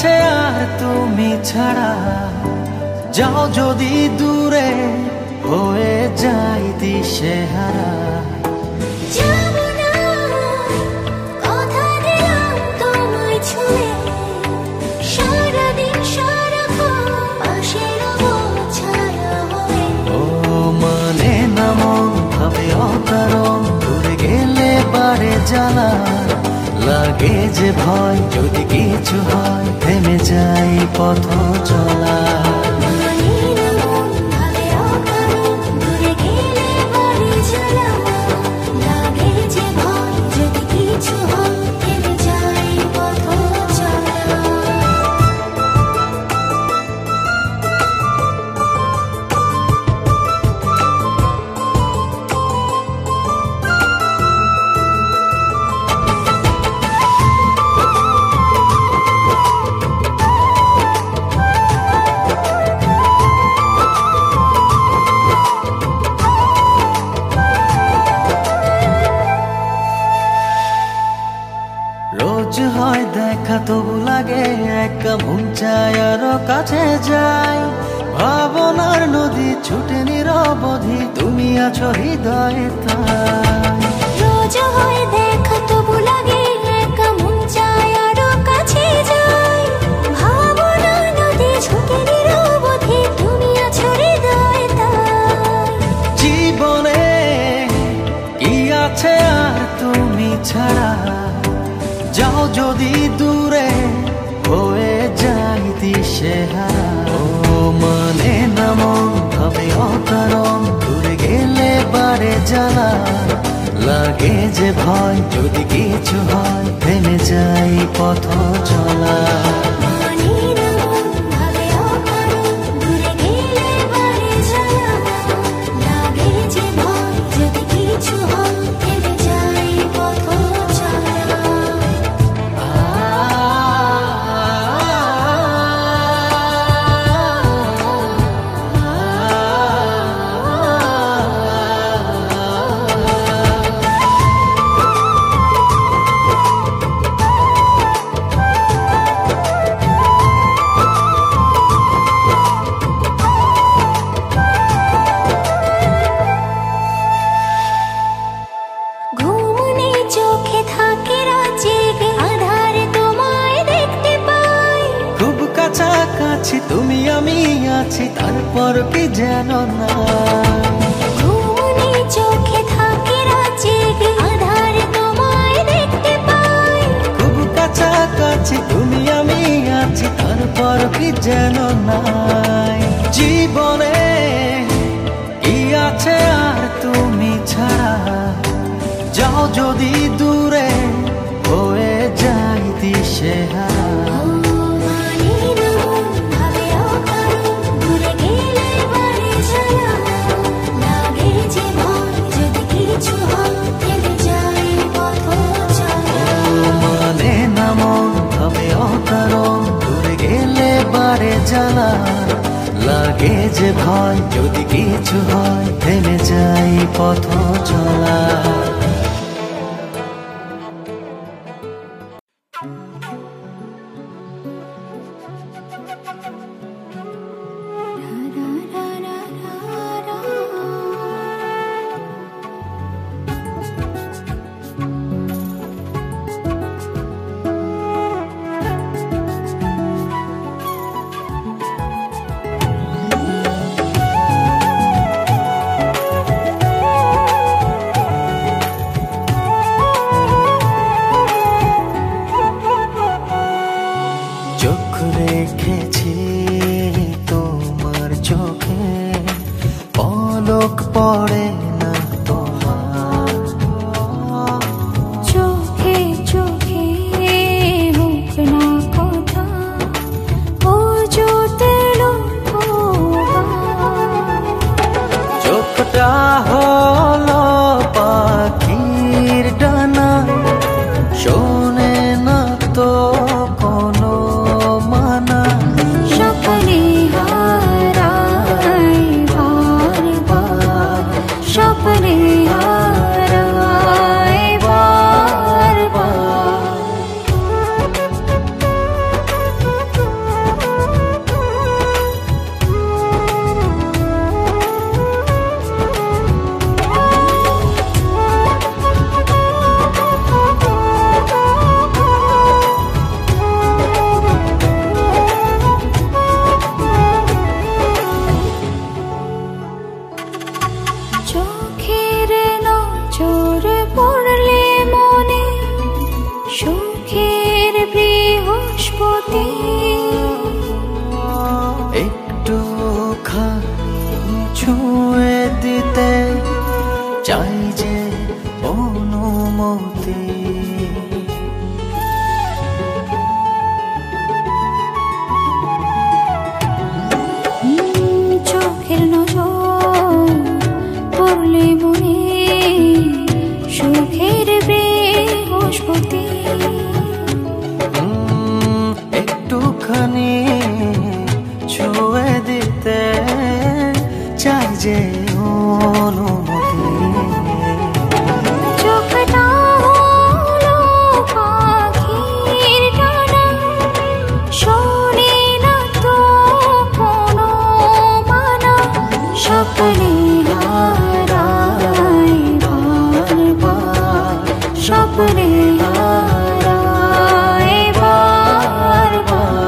আছে আর তুমি ছাড়া? যাও যদি দূরে হয়ে যাই দিশেহারা। মানে না মন ভাবে অকারণ, দূরে গেলে বাড়ে জ্বালা। লাগে যে ভয় যদি কিছু হয়, থেমে যাই পথ চলা। রোজ হয় দেখা তবু লাগে একা, মন চায় আরো কাছে যাই। ভাবনার নদী ছুটে নিরবধি, তুমি আছো হৃদয়ে তাই। রোজ হয় দেখা তবু লাগে একা, মন চায় আরো কাছে যাই। ভাবনার নদী ছুটে নিরবধি, তুমি আছো হৃদয়ে তাই। জীবনে কি আছে আর তুমি ছাড়া? যাও যদি দূরে হয়ে যাই দিশেহারা। মানে না মন ভাবে অকারণ, দূরে গেলে বাড়ে জ্বালা। লাগে যে ভয় যদি কিছু হয়, থেমে যাই পথ চলা। কাছাকাছি তুমি আমি আছি, তারপর কি যেন না। ঘুমনে চোখে থাকে রাজেগে, আধারে তোমায় দেখতে পাই। খুব কাছাকাছি তুমি আমি আছি, তারপর কি যেন নাই। জীবনে কি আছে আর তুমি ছাড়া? যাও যদি দূরে হয়ে যাই দিশেহারা। মানে না মন ভাবে অকারণ, দূরে গেলে বাড়ে জ্বালা। লাগে যে ভয় যদি কিছু হয়, থেমে যাই পথ চলা। চোখ রেখেছি তোমার চোখে, পলক পড়ে না তোমার। চোখে চোখে হোক না কথা, ও জোতে চোখটা হলো পাখির ডানা, শোনে না তো কোনো মানা। সকালে হারাই বারবার একটুখানি ছুঁয়ে দিতে চাই যে অনুমতি। চোখের নজর পড়লে মনে সুখের বৃহস্পতি। একটুখানি ছুঁয়ে দিতে চাই যে অনুমতি। চোখটা হলো পাখির ডানা, শোনে না তো কোনো মানা। স্বপ্নে হারাই বারবার, স্বপ্নে হারাই বারবার।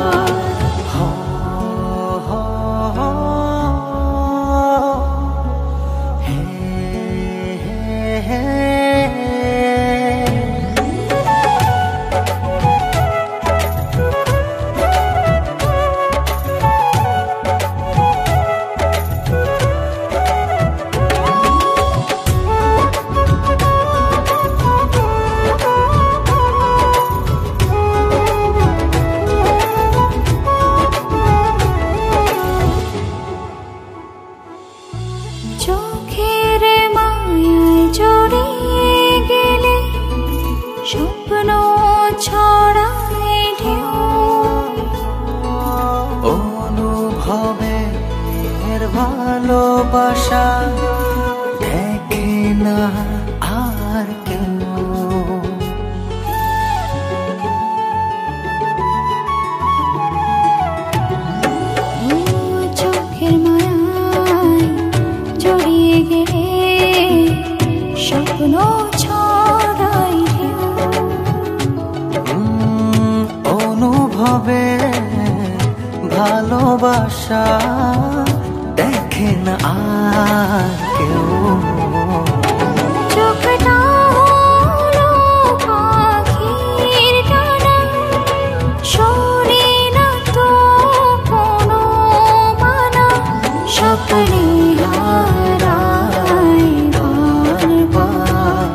চোখের মায়ায় জড়িয়ে গেলে স্বপ্ন ছড়ায় ঢেউ। অনুভবে এর ভালোবাসা দেখে না আর কেউ। চোখের মায়ায় জড়িয়ে গেলে স্বপ্ন ছড়ায় ঢেউ। অনুভবে ভালোবাসা দেখে না আর কেউ। চোখটা হলো পাখির ডানা, শোনে না তো কোনো মানা। স্বপ্নে হারাই বারবার,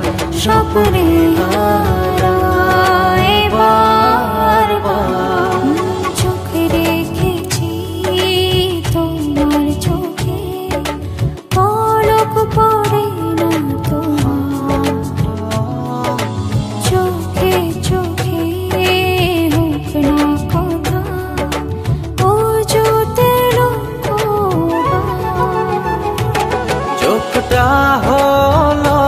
স্বপ্নে হারাই বারবার। চোখে রেখেছি তোমার চোখে, পলক পড়ে না তোমার। চোখে চোখে হোক না কথা, ও জুতে চোখটা হলো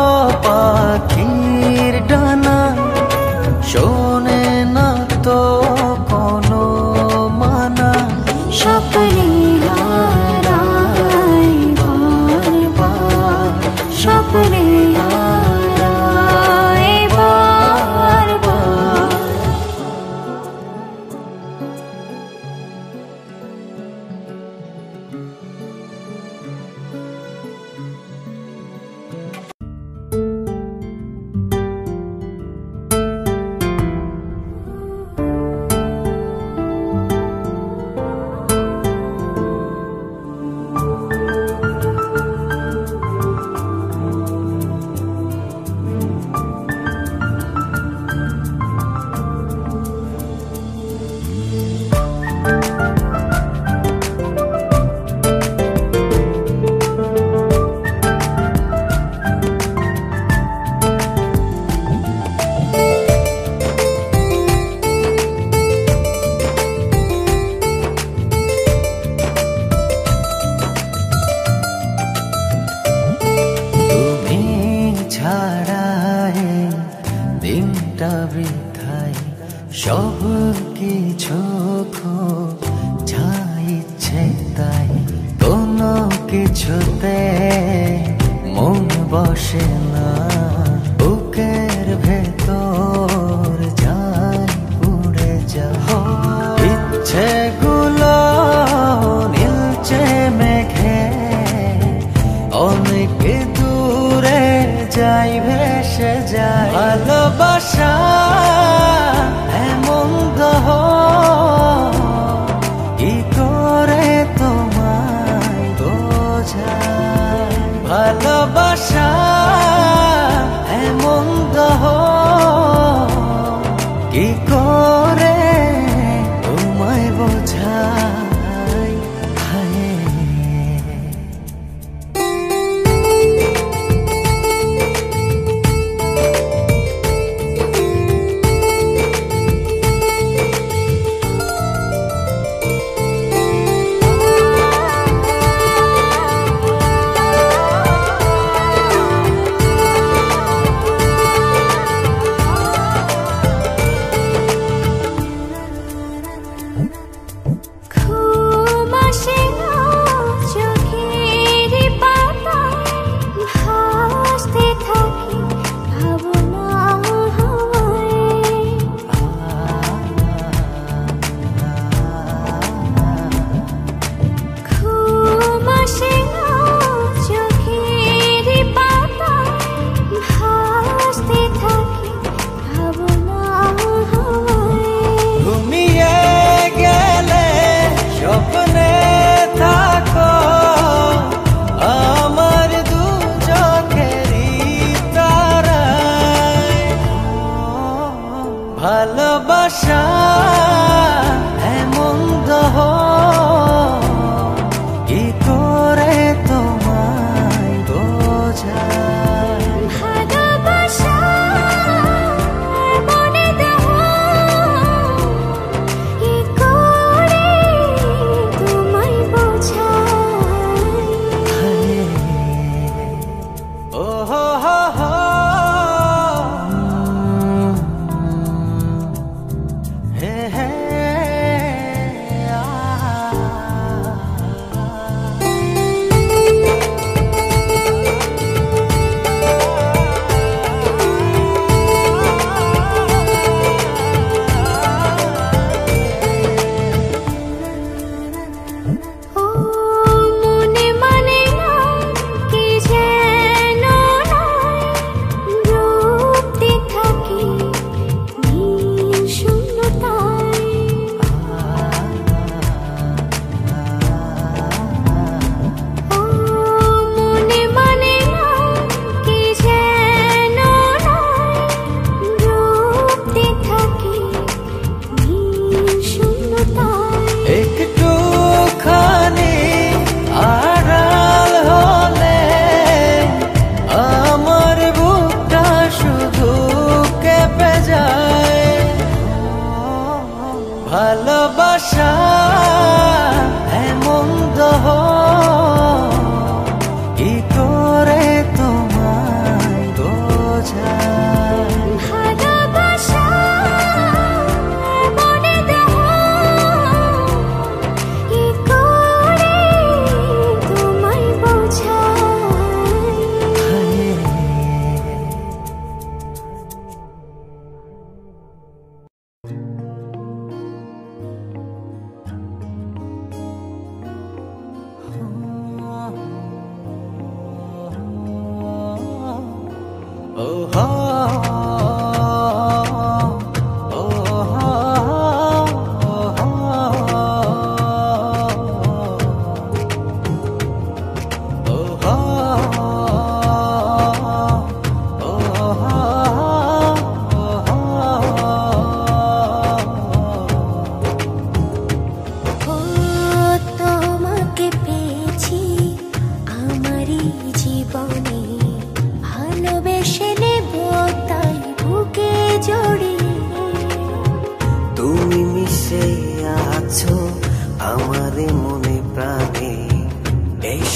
পাখির ডানা, শোনে না তো কোনো মানা। স্বপ্নে হারাই বারবার, স্বপ্নে হারাই বারবার। দিনটা বৃথায়, সব কিছু যা ইচ্ছে তাই, কোনো কিছুতে মন বসে না। বুকের ভেতর যাই উড়ে যাও, ইচ্ছেগুলো নীলচে মেঘে অনেক দূরে যাই ভেসে যায়। ভালোবাসা এমন দহ কি করে তোমার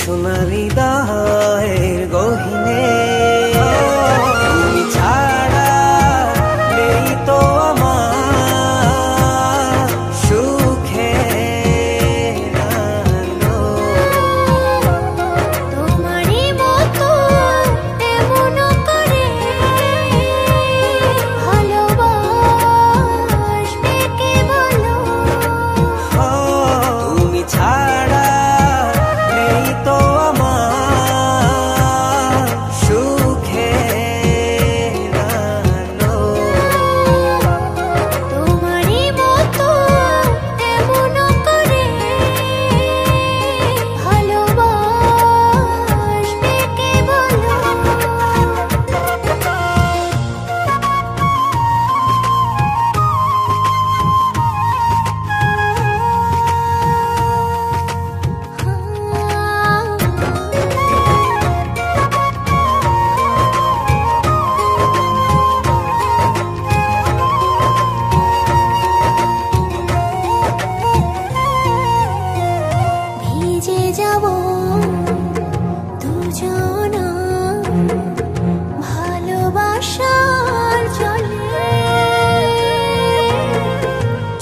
সোনা হৃদয়ের গহিনে তুমি ছাড়া নেই তো আমার সুখের আলো। তোমারই মতো এমন করে ভালোবাসবে কে বলো? তুমি ছাড়া নেই তো আমার সুখের আলো। তোমারই মতো এমন করে ভালোবাসবে কে বলো? ভিজে যাব দুজনা ভালোবাসার জলে।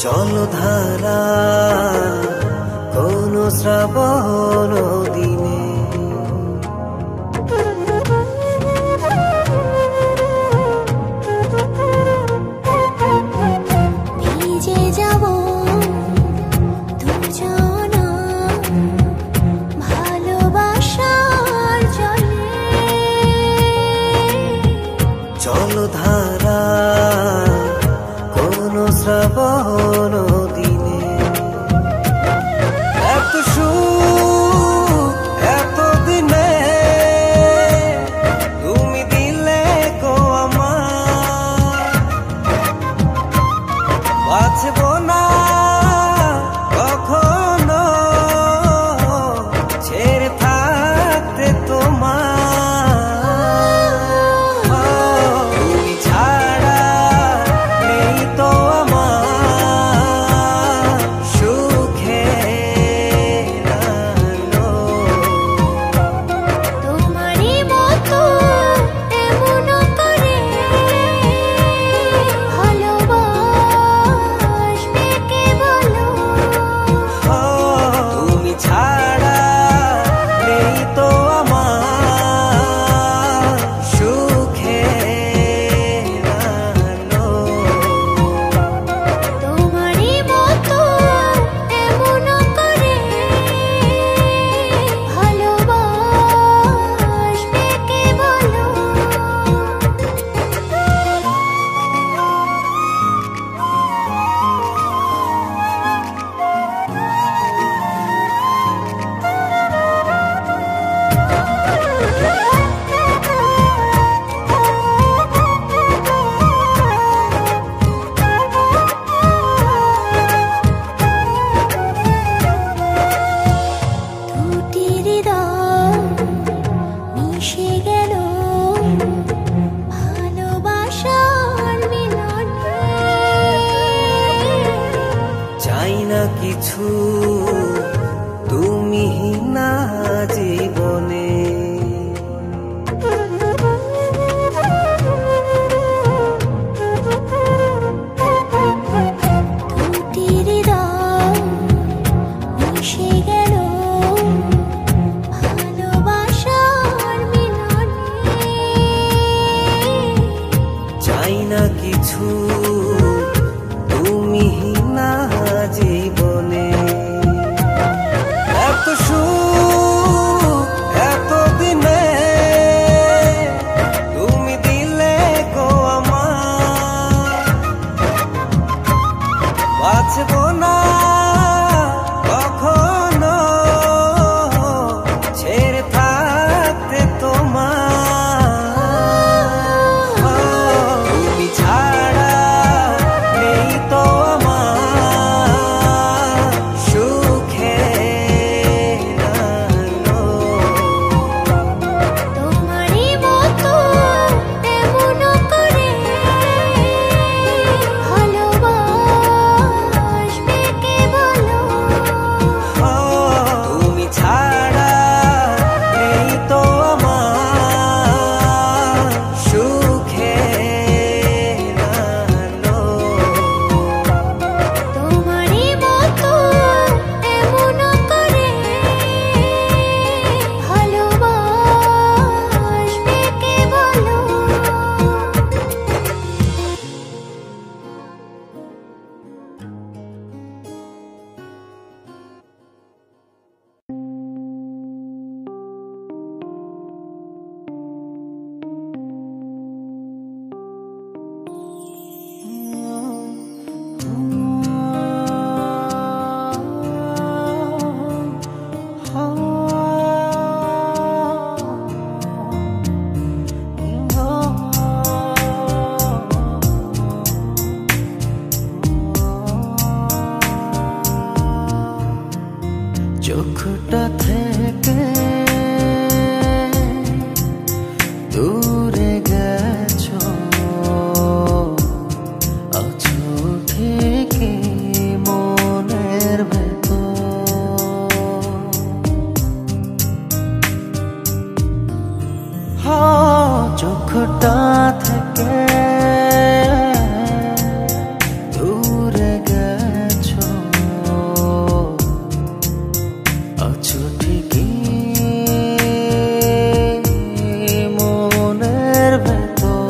জলধারা কোন শ্রাবণ দিনে ভিজে যাব দুজনা ভালোবাসার জলে। জলধারা কোন শ্রাবণ দিনে এত সুখ এত দিনে তুমি দিলে গো আমার বাঁচব না কখনো ছেড়ে থাকতে তোমার। তুমি ছাড়া নেই তো আমার সুখের আলো। তোমারই মতো এমন করে ভালোবাসবে কে বলো? তুমি ছাড়া নেই তো আমার সুখের আলো। তোমারই মতো এমন করে ভালোবাসবে কে বলো? দুটি হৃদয় মিশে গেল ভালোবাসার মিলনে। চাই না কিছু তুমি না জীবনে দুটি হৃদয় মিশে গেল ভালোবাসার মিলনে। চাই না কিছু তুমি না জীবনে এত সুখ চোখটা থেকে দূরে গেছো, আছো ঠিকই মনের ভেতর। চোখটা থেকে দূরে গেছো, আছো ঠিকই মনের ভেতর।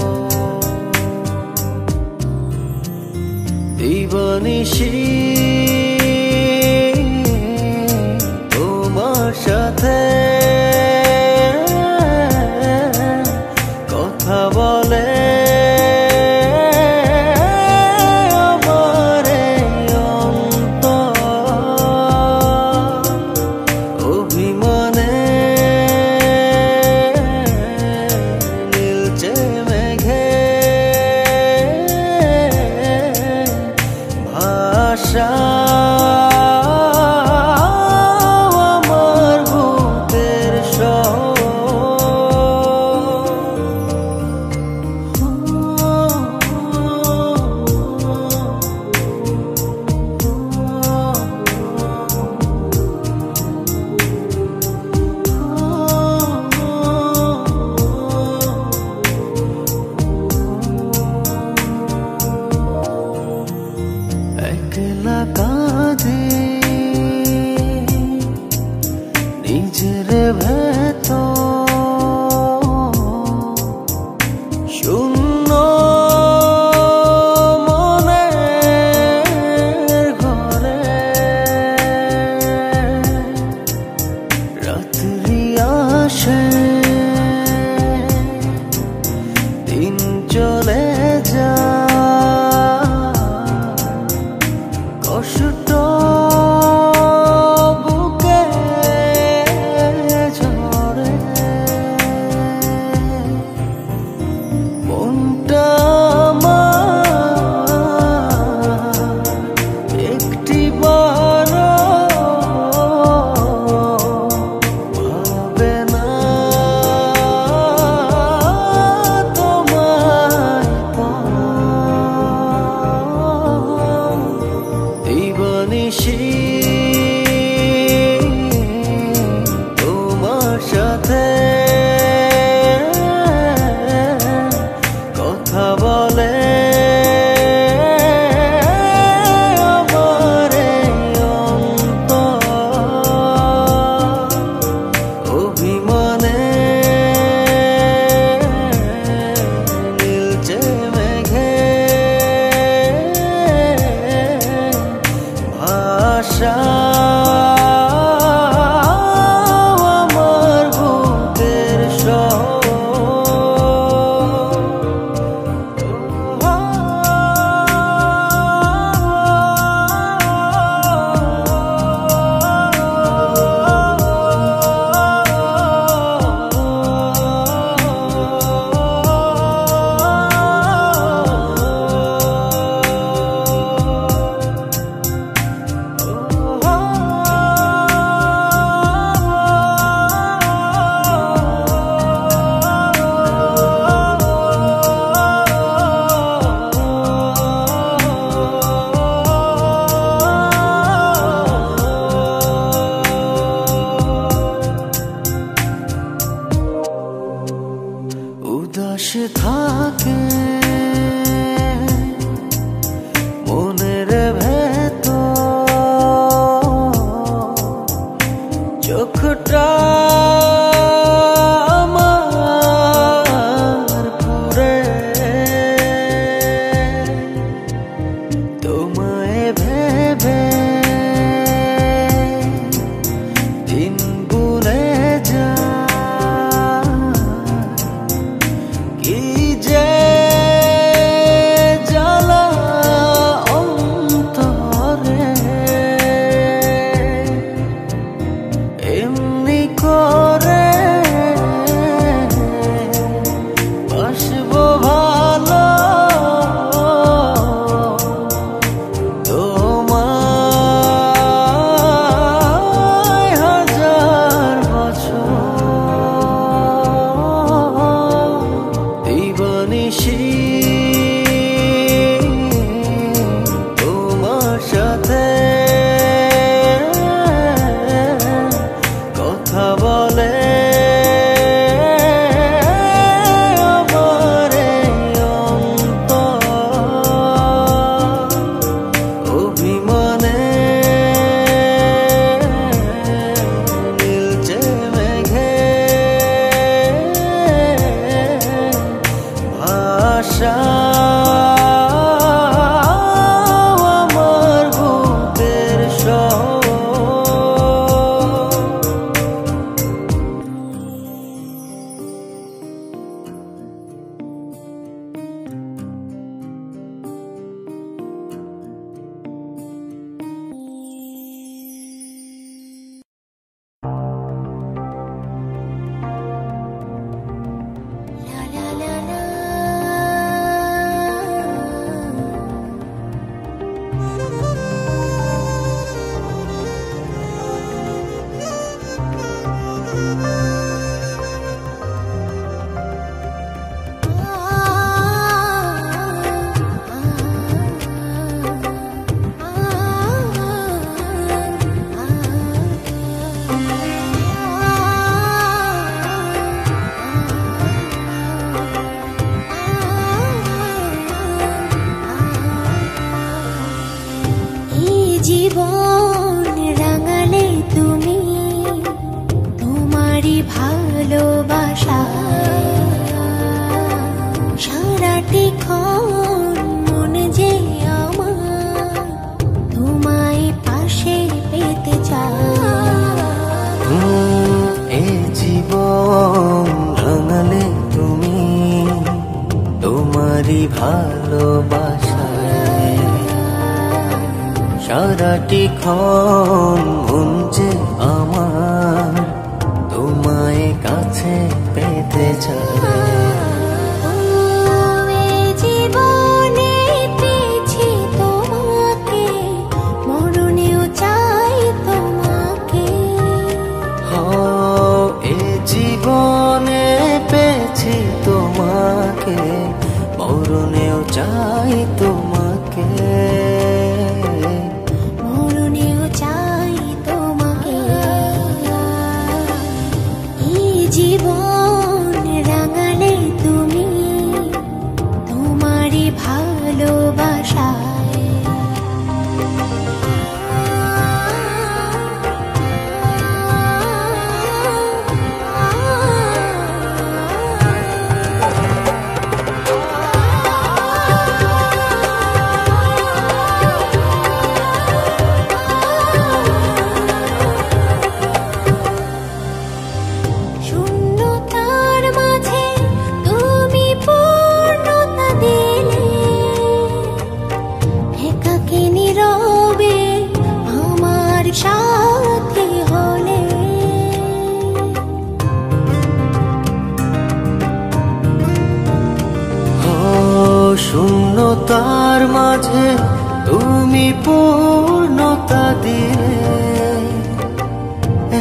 দিবানিশি তোমার সাথে কথা বলে আমার অন্তর। অভিমানে নীলচে মেঘে ভাষা আমার বুকের শহর। একলা কাঁদে নিজের ভেতর, শূন্য মনের ঘরে রাত্রি আসে, দিন চলে যায়, কষ্ট বুকে ঝরে। মনটা আমার একটি বার ভাবে না তোমায় পাওয়া। দিবানিশি তোমার সাথে কথা বলে আমার অন্তর। অভিমানে নীলচে মেঘে ভাষা আমার বুকের শহর। উদাস থাকে মনের ভেতর, চোখটা আমার পুরে তোমায় ভেবে দিন গুনে যায়। কি যে জ্বালা অন্তরে, এমনি করে ভালোবাসায় সারাটি ক্ষণ মন যে আমার তোমায় পাশে পেতে চায়। এ জীবন রাঙালে তুমি তোমারই ভালোবাসায় সারাটি ক্ষণ মন যে আমার তোমায় কাছে পেতে চায়। জীবনে পেয়েছি তোমাকে, মরণেও চাই তোমাকে। এ জীবনে পেয়েছি তোমাকে, মরণেও চাই তোমাকে। মরণেও চাই তোমাকে। এই জীবন রাঙালে তুমি তোমারই ভালোবাসায়। শূন্যতার মাঝে তুমি পূর্ণতা দিলে, একাকী নীরবে আমার সাথী হলে। শূন্যতার মাঝে তুমি পূর্ণতা দিলে,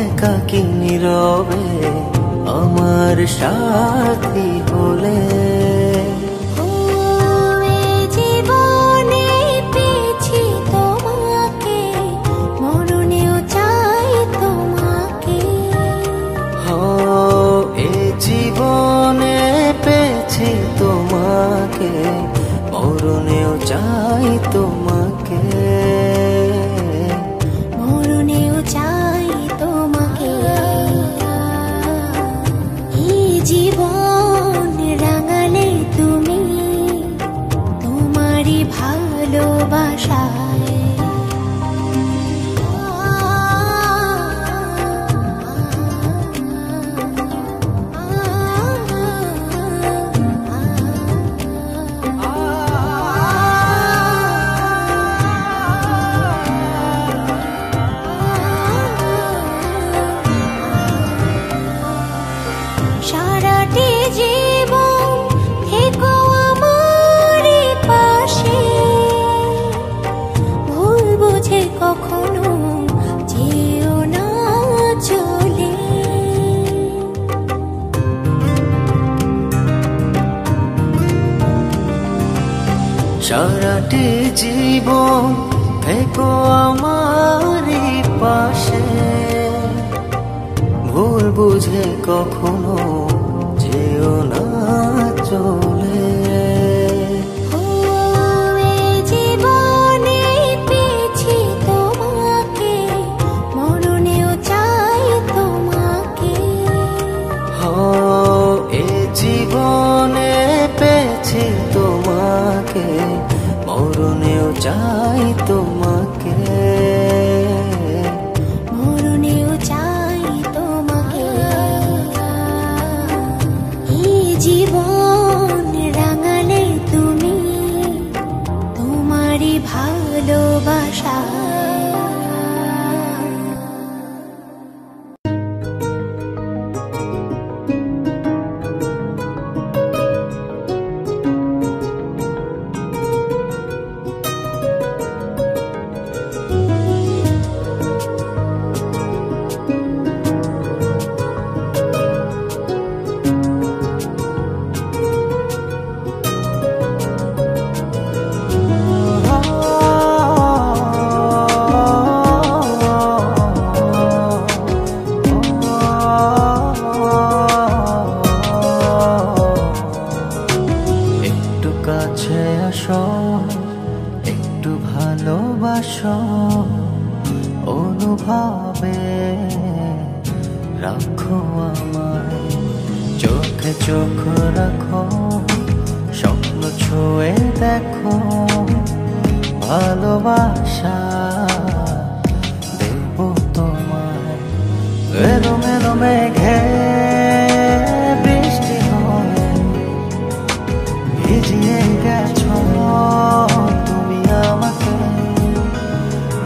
একাকী নীরবে আমার সাথী হলে। জীবনে পেয়েছি তোমাকে, মরণেও চাই তোমাকে। এ জীবনে পেয়েছি তোমাকে, মরণেও চাই তোমাকে। মরণেও চাই তোমাকে। এই জীবন রাঙালে তুমি তোমারই ভালোবাসায়। সারাটি জীবন থেকো আমার পাশে, ভুল বুঝে কখনো যেও না চলে। সারাটি জীবন থেকো আমারই পাশে, ভুল বুঝে কখনো যেও না চলে। জীবনে পেয়েছি তোমাকে, মরণেও চাই তোমাকে। এ জীবনে পেয়েছি তোমাকে, মরণেও চাই তোমাকে। মরণেও চাই তোমাকে। এই জীবন রাখো আমায়, চোখে চোখ রাখো, স্বপ্ন ছুঁয়ে দেখো, ভালোবাসা দেব তোমায়। এলো মেলো মেঘে বৃষ্টি হয়ে ভিজিয়ে গেছো তুমি আমাকে,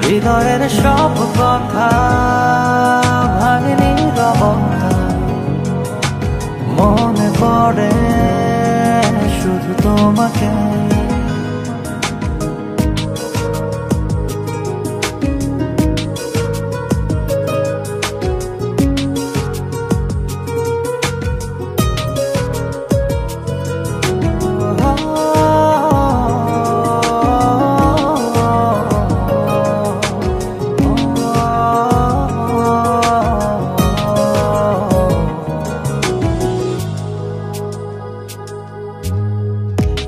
হৃদয়ের সব কথা ভাঙেনি রবতা, মনে পড়ে শুধু তোমাকে।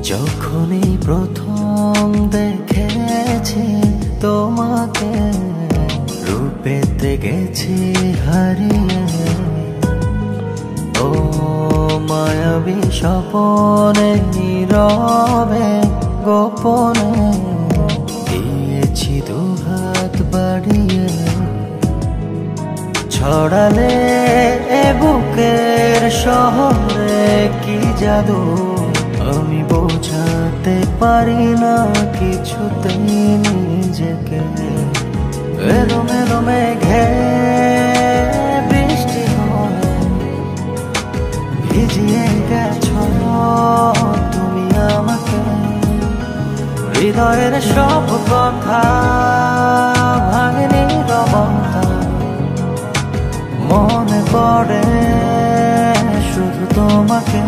যখনই প্রথম দেখেছি তোমাকে, রূপেতে গেছি হারিয়ে, ও মায়াবী স্বপনে নীরবে গোপনে দিয়েছি দুহাত বাড়িয়ে, ছড়ালে এ বুকের শহরে কি জাদু আমি বোঝাতে পারি না কিছুতেই নিজেকে। এলো মেলো মেঘে বৃষ্টি হয়ে ভিজিয়ে গেছো তুমি আমাকে, হৃদয়ের সব কথা ভাঙেনি রবতা, মনে পড়ে শুধু তোমাকে।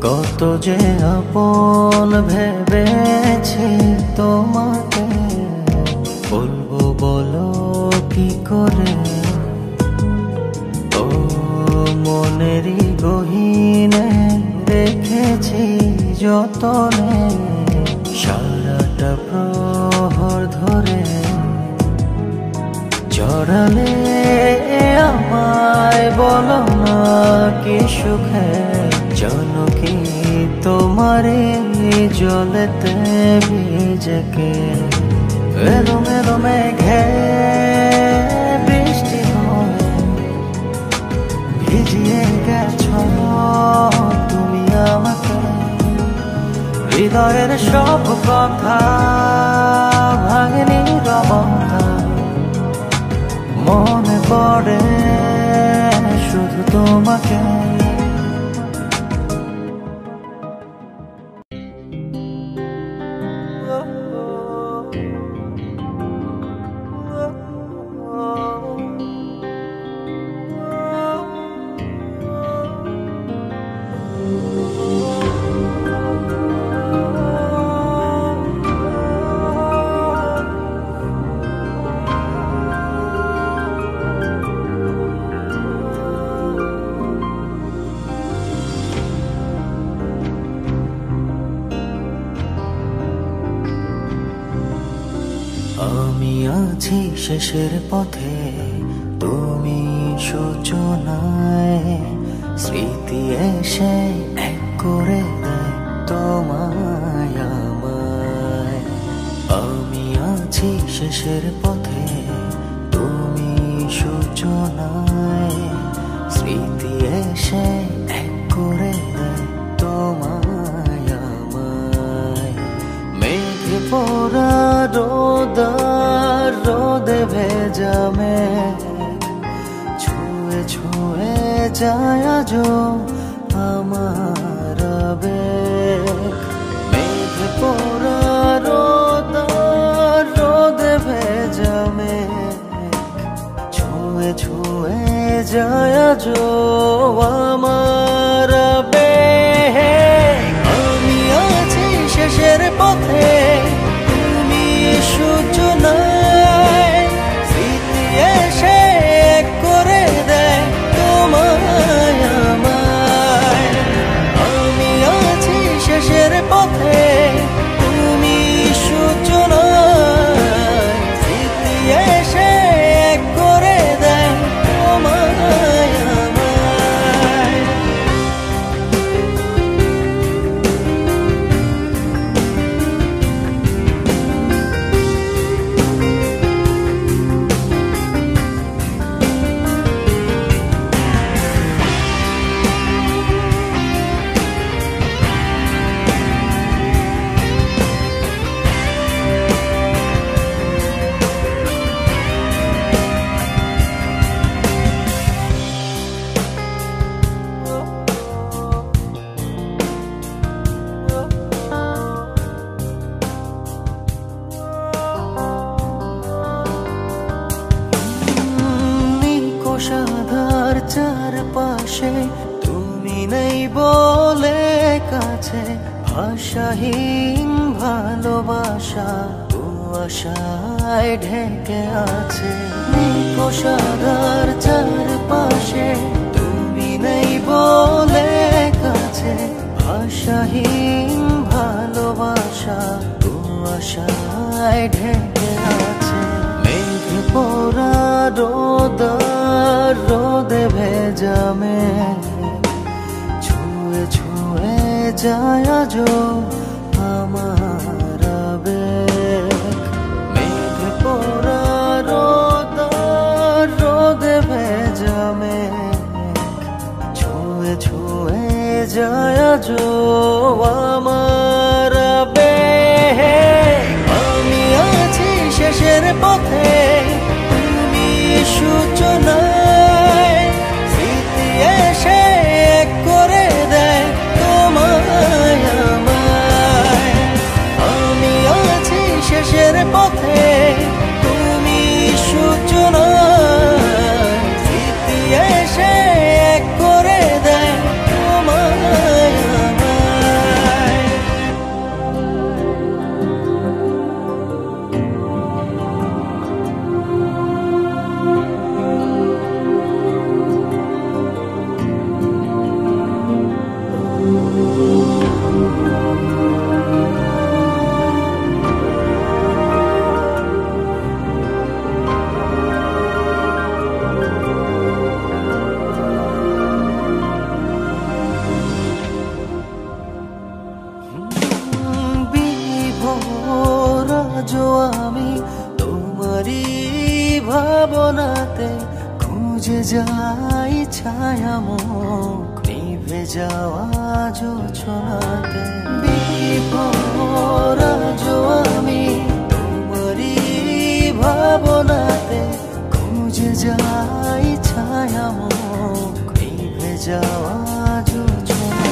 কত যে আপন ভেবেছি তোমাকে, বলবো বলো কি করে, ও মনেরই গহীনে রেখেছি যতনে, সারাটা প্রহর ধরে জড়ালে আমায় বলো না কি সুখে, জানো কি তোমারে জলেতে ভিজেকে। এলো মেলো মেঘে বৃষ্টি হয়ে ভিজিয়ে গেছো তুমি আমাকে, হৃদয়ের সব কথা ভাঙেনি রবতা, মনে পড়ে শুধু তোমাকে। আমি আছি শেষের পথে, তুমি সূচনায়, স্মৃতি এসে এক করে দেয় তোমায় আমায়। আমি আছি শেষের পথে, তুমি সূচনায়, স্মৃতি এসে এক করে দেয় তোমায় আমায়। মেঘে পড়া রোদে ভেজা মেঘ ছুঁয়ে ছুঁয়ে যায় আজো আমার আবেগ। মেঘে পড়া রোদে ভেজা মেঘ ছুঁয়ে ছুঁয়ে যায় আজও আমার আবেগ। আমি আছি শেষের পথে, তুমি সূচনায়, স্মৃতি এসে এক করে দেয় তোমায় আমায়। আমি আছি শেষের পথে, তুমি সূচনায়, স্মৃতি এসে এক করে দেয় তোমায় আমায়। কোষাধার চারপাশে তুমি নেই বলে কাছে, ভাষাহীন ভালোবাসা কুয়াশায় ঢেকে আছে। কোষাধার চারপাশে তুমি নেই বলে কাছে, ভাষাহীন ভালোবাসা কুয়াশায় ঢেকে আছে। মেঘ পোড়া রোদে ভেজা মেঘ ছুঁয়ে ছুঁয়ে যায় আজও আমার আবেগ। মেঘ পোড়া রোদে ভেজা মেঘ ছুঁয়ে ছুঁয়ে যায় আজও আমার আবেগ। আমি আছি শেষের পথে, তুমি সূচনায়, স্মৃতি এসে এক করে দেয় তোমায় আমায়। আমি আছি শেষের পথে, তুমি সূচনায়, স্মৃতি এসে এক করে দেয় তোমায় আমায়। বিভোর আজও আমি তোমারই ভাবনাতে, খুঁজে যাই ছায়ামুখ নিভে যাওয়া জোছনাতে। বিভোর আজও আমি তোমারই ভাবনাতে, খুঁজে যাই ছায়ামুখ নিভে যাওয়া জোছনাতে।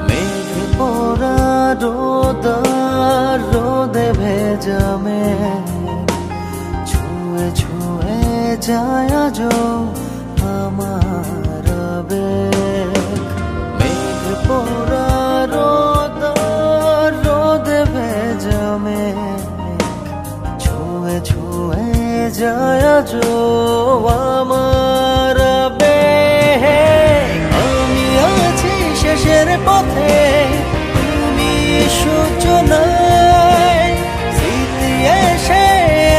মেঘ পোড়া রোদে ভেজা মেঘ ছুঁয়ে ছুঁয়ে যায় আজও আমার আবেগ। মেঘ পোড়া রোদে ভেজা মেঘ ছুঁয়ে ছুঁয়ে যায় আজও আমার আবেগ। আমি আছি শেষের পথে, তুমি সূচনায়, স্মৃতি এসে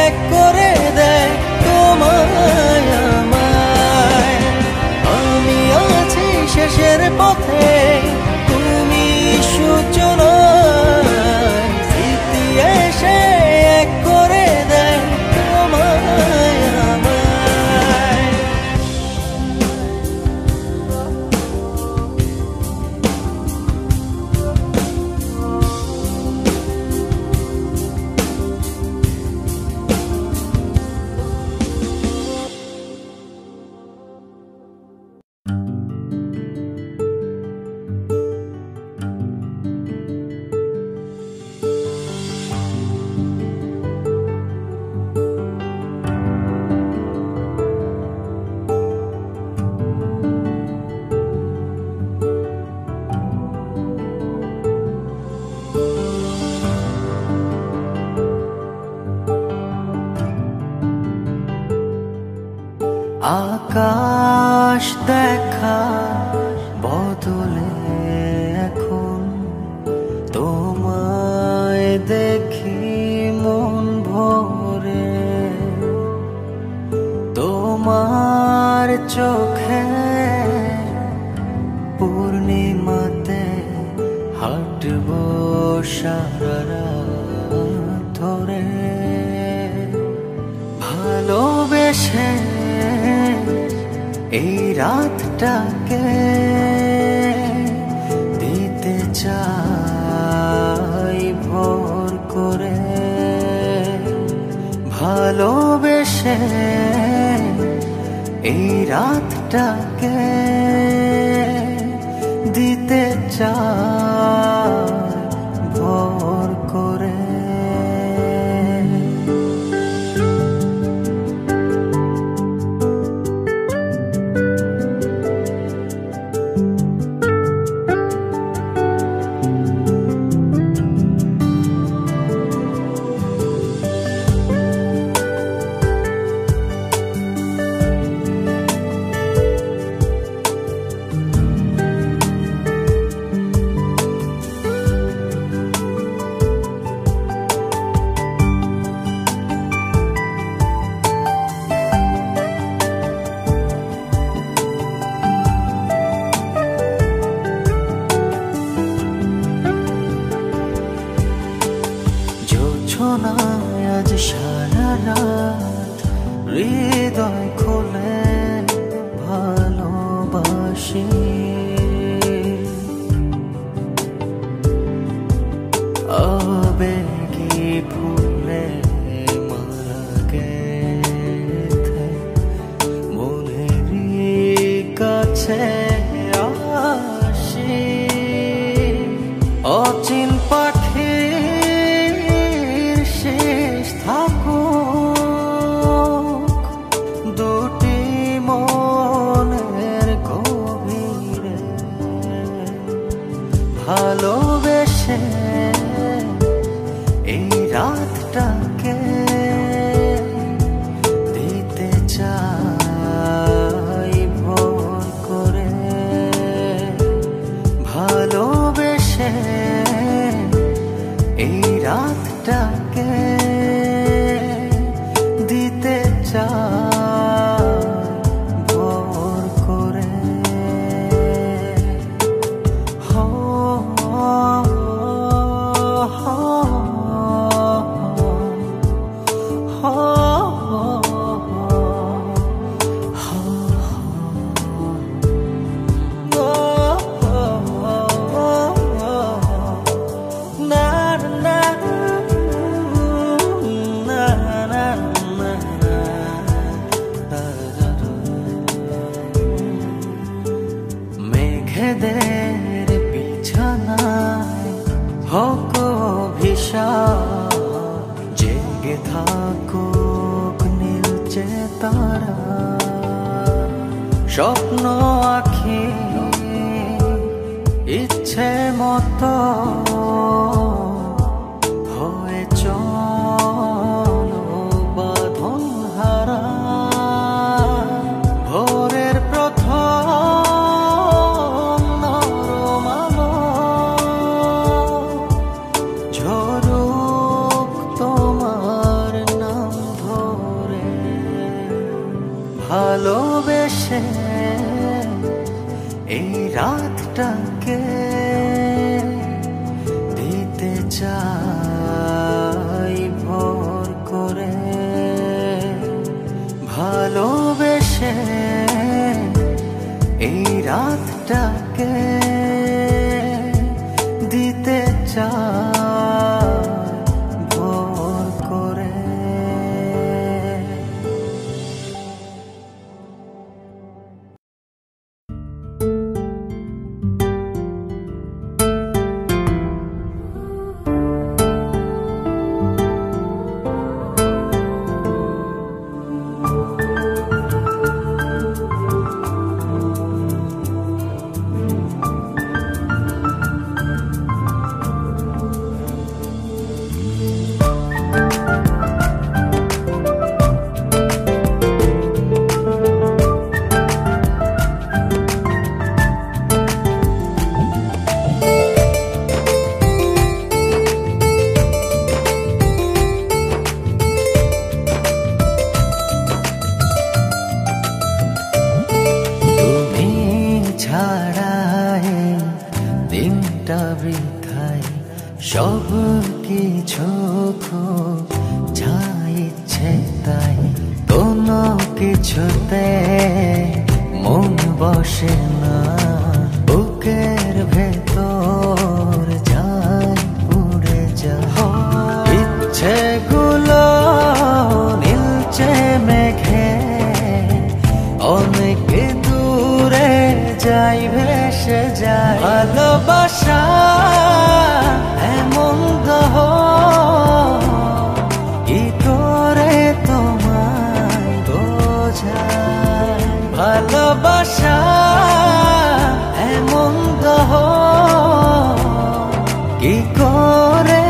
এক করে দেয় তোমায় আমায়। আমি আছি শেষের পথে, তুমি সূচনায়, স্মৃতি এসে এক করে দেয় তোমায় আমায়। সারা রাত ধরে ভালোবেসে এই রাতটাকে দিতে চাই ভোর করে, ভালোবেসে এই রাতটাকে দিতে চাই ভোর করে। আজ সারা রাত হৃদয় খোলে ভালোবাসি, আবেগী ফুলে মালা গেথে মনেরই কাছে আসি। অচিন পাখির শেষ থাকুক দুটি মনের গভীরে, ভালোবেসে এই রাতটাকে দিতে চাই ভোর করে, ভালোবেসে এই রাতটাকে দিতে চাই ভোর করে। হো মেঘেদের বিছানায় হোক অভিশাপ, জেগে থাকুক নীলচে তারা, স্বপ্ন আঁখি ইচ্ছে মতো হয়ে চলো বাঁধন হারা। ভোরের প্রথম নরম আলো ঝরুক তোমার নাম ধরে, ভালোবেসে এই রাতটাকে দিতে চাই ভোর করে, ভালোবেসে এই রাতটাকে দিতে চাই ভোর করে। সব কিছু খুব যা ইচ্ছে তাই, কোনো কিছুতে মন বসে না। বুকের ভেতর যাই উড়ে যায়, ইচ্ছেগুলো নীলচে মেঘে অনেক দূরে যাই ভেসে যায়। ভালোবাসা এমন দহ কি করে তোমায় বোঝায়। ভালোবাসা এমন দহ কি করে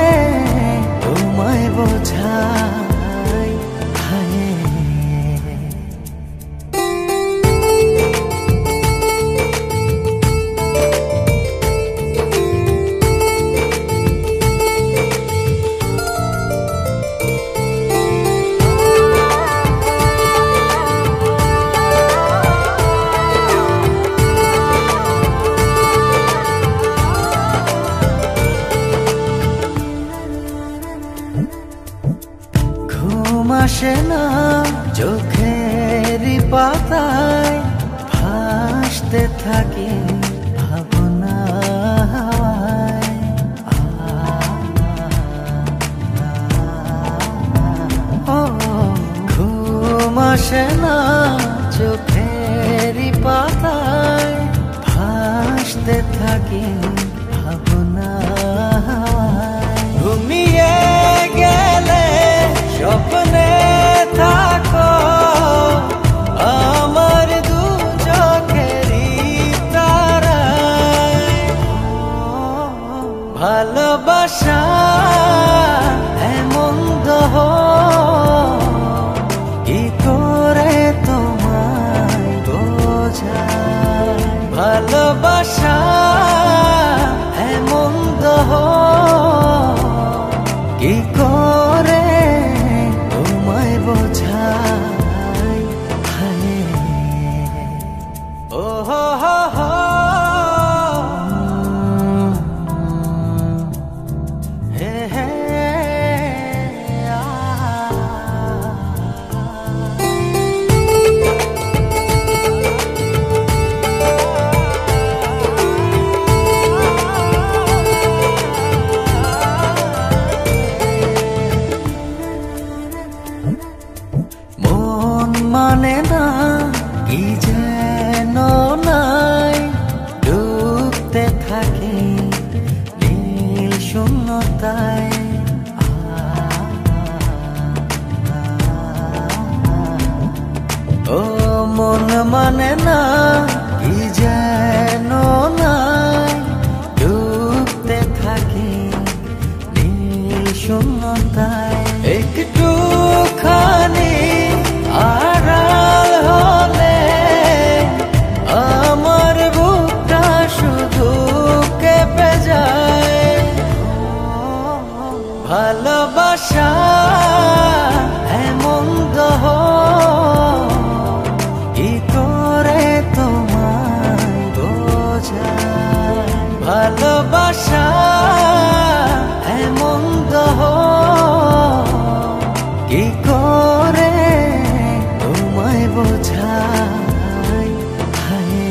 তোমায় বোঝায়। হায় আসে না চোখেরই পাতায়, ভাসতে থাকি ভাবনা হাওয়ায়। ও ঘুম আসে না চোখেরই পাতায়, ভাসতে থাকি ভাবনা হাওয়ায়। ঘুমিয়ে গেলে স্বপ্নে থাকো আমার দু চোখেরই তারায়। ভালোবাসা এমন দহ কি করে তোমায় বোঝায়। ভালোবাসা এমন দহ কি করে তোমায় বোঝায়। হায় ও হো হো হো হে হে মানে না কি যেন নাই, ডুবতে থাকি নীল শূন্যতায়। ও মন মানে না কি যেন নাই, ডুবতে থাকি নীল শূন্যতায়। একটু খানি আড়াল হলে আমার বুকটা শুধু কেঁপে যায়। ভালোবাসা এমন দহ কি করে তোমায় বোঝায়। ভালোবাসা এমন দহ কি করে তোমায় বোঝায়। হায়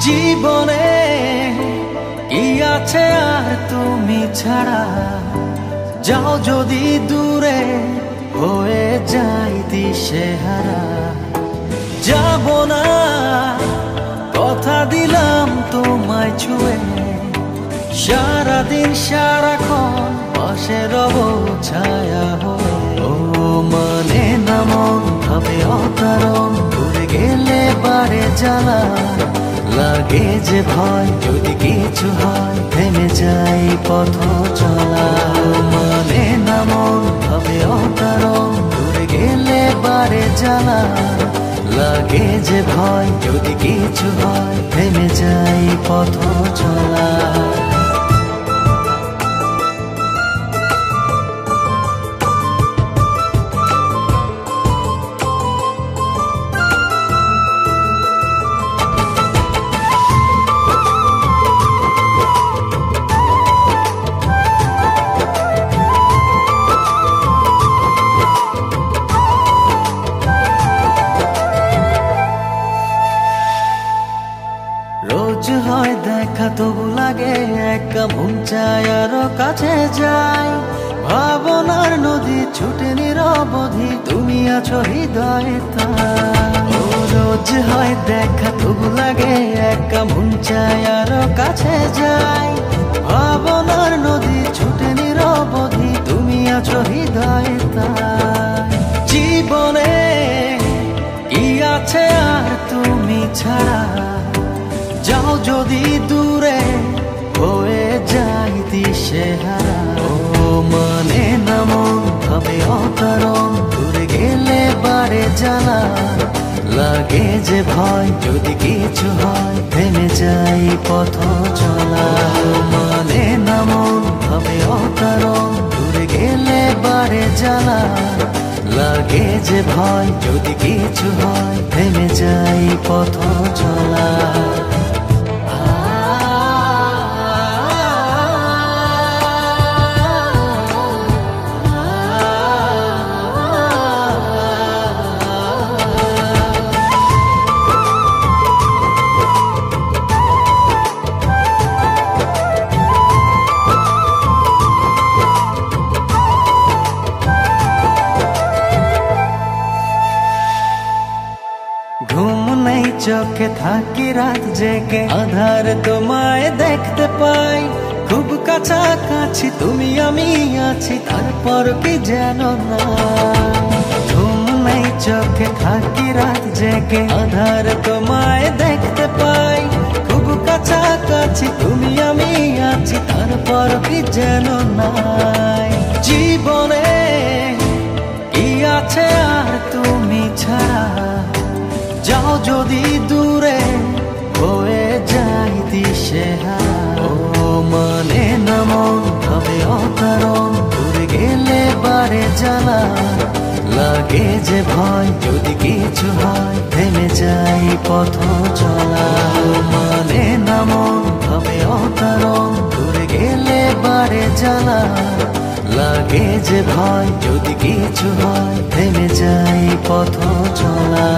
জীবনে কি আছে আর তুমি ছাড়া, যাও যদি দূরে হয়ে যাই দিশেহারা। যাব না কথা দিলাম তোমায় ছুঁয়ে, সারাদিন সারাক্ষণ পাশে রব ছায়া হয়ে। ও মানে না মন ভাবে অকারণ, দূরে গেলে বাড়ে জ্বালা, লাগে যে ভয় যদি কিছু হয় থেমে যাই পথ চলা মানে না মন ভাবে অকারণ দূরে গেলে বারে জ্বালা লাগে যে ভয় যদি কিছু হয় থেমে যাই পথ চলা রোজ হয় দেখা তবু লাগে একা মন চায় আরো কাছে যাই ভাবনার নদী ছুটে নিরবধি তুমি আছো হৃদয়ে তাই রোজ হয় দেখা তবু লাগে একা মন চায় আরো কাছে যাই ভাবনার নদী ছুটে নিরবধি তুমি আছো হৃদয়ে তাই জীবনে কি আছে আর তুমি ছাড়া যাও যদি দূরে হয়ে যাই দিশেহারা ও মানে না মন ভাবে অকারণ দূরে গেলে বারে জ্বালা লাগে যে ভয় যদি কিছু হয় থেমে যাই পথ চলা মানে না মন ভাবে অকারণ দূরে গেলে বারে জ্বালা লাগে যে ভয় যদি কিছু হয় থেমে যাই পথ চলা ঘুম নেই চোখে থাকি রাত জেগে আধার তোমায় দেখতে পাই খুব কাছাকাছি তুমি আমি আছি তারপর কি যেন না ঘুম নেই চোখে থাকি রাত জেগে আধার তোমায় দেখতে পাই খুব কাছাকাছি তুমি আমি আছি তারপর কি যেন নাই জীবনে কি আছে আর তুমি ছাড়া যাও যদি দূরে হয়ে যাই দিশেহারা ও মানে না মন ভাবে অকারণ দূরে গেলে বারে জ্বালা লাগে যে ভয় যদি কিছু হয় থেমে যাই পথ চলা ও মানে না মন ভাবে অকারণ দূরে গেলে বারে জ্বালা লাগে যে ভয় যদি কিছু হয় থেমে যাই পথ চলা